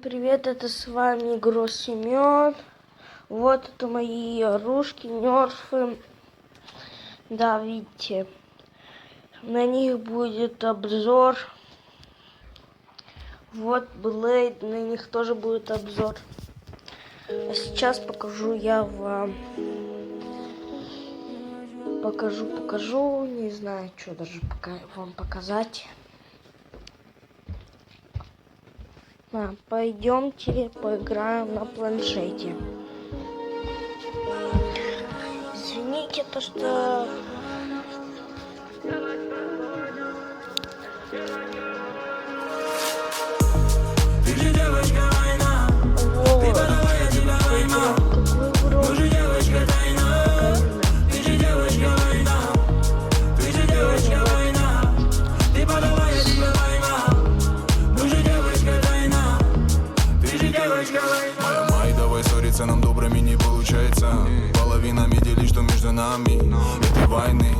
Привет, это с вами Гро Семен. Вот это мои игрушки, нерфы. Да, видите, на них будет обзор. Вот Блейд, на них тоже будет обзор. А сейчас покажу я вам. Покажу, не знаю, что даже пока вам показать. Пойдемте поиграем на планшете. Извините, то что... Ты же девочка война, ты подала, я тебя поймал. Мы же девочка тайна, ты же девочка война, ты же девочка война, ты подала, я тебя поймал. Мы же девочка тайна, ты же девочка война. Май, давай ссориться, нам добрыми не получается. Половинами делить, что между нами этой войны.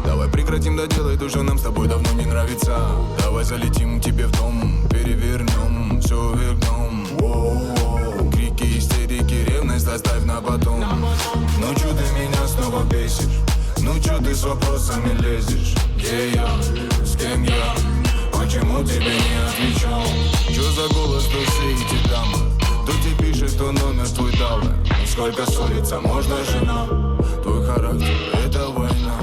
Давай прекратим доделать то, что нам с тобой давно не нравится. Давай залетим к тебе в дом, перевернем, все вернем. Воу-воу. Крики, истерики, ревность оставь на потом. Ну чё ты меня снова бесишь? Ну чё ты с вопросами лезешь? Где я? С кем я? Почему тебе не отвечал? Чё за голос души эти дамы? Кто тебе пишет, что номер твой дал? Сколько ссориться можно, жена? Твой характер — это война.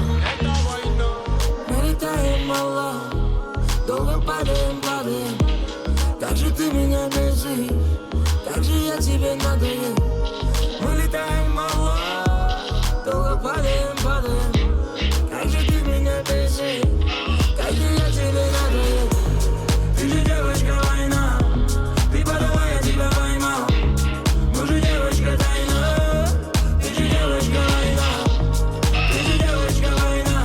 Мало, долго падаем. Как же ты меня бесишь, как же я тебе надоел. Мы летаем мало, долго падаем. Как же ты меня бесишь, как же я тебе надоел. Ты же девочка война, ты подала, я тебя поймал. Мы же девочка тайна, ты же девочка война, ты же девочка война,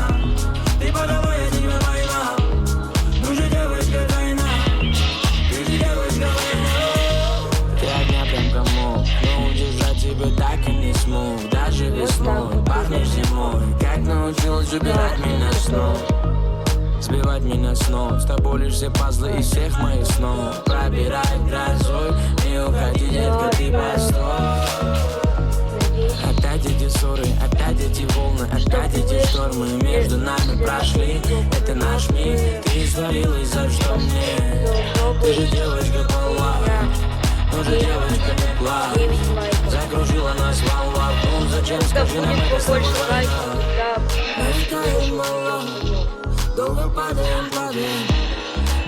ты подала, я тебя поймал. Мы же девочка тайна, ты же девочка война. Ты одна прям кому, но удержать тебя так и не смог. Даже весной, пахнешь зимой. Как научилась убирать меня снова, сбивать меня с ног. С тобой лишь все пазлы из всех моих снов. Пробирает грозой, не уходи, детка, ты постой. Опять эти ссоры, опять эти волны, опять эти штормы между нами прошли. Это наш мир, ты извалилась, за что мне? Ты же девочка была, но же девочка не плачь. Закружила нас волна, ну зачем, скажи нам, это с тобой война. Летаем мало, долго падаем.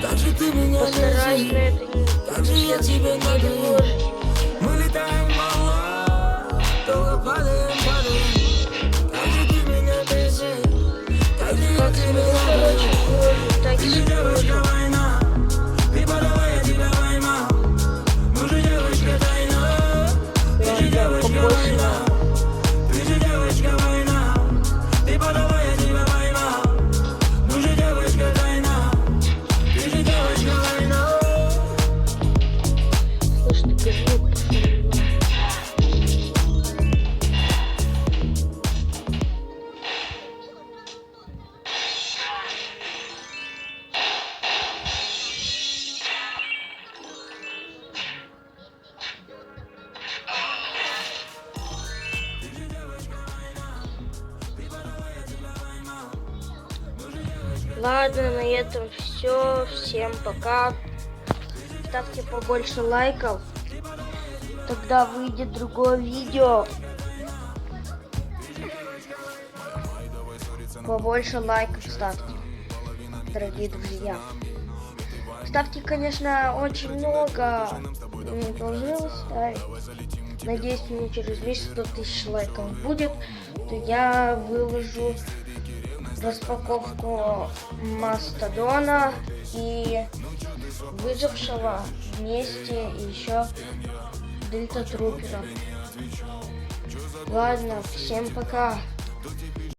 Как же ты меня бесишь, как же я тебе надоел. Мы летаем мало, долго падаем. Как же ты меня бесишь, как же я тебе надоел. Ты же девочка война, ты подала, я тебя поймал. Мы же девочка тайна, ты же девочка война, ты же девочка война, ты подала, я тебя поймал. Мы же девочка тайна, ты же девочка война. Слушай, ты звук. Ладно, на этом все. Всем пока. Ставьте побольше лайков. Тогда выйдет другое видео. Побольше лайков ставьте, дорогие друзья. Ставьте, конечно, очень много. Не должны вы ставить. Надеюсь, мне через месяц 100 тысяч лайков будет, то я выложу распаковку Мастодона и выжившего вместе и еще Дельта Трупера. Ладно, всем пока.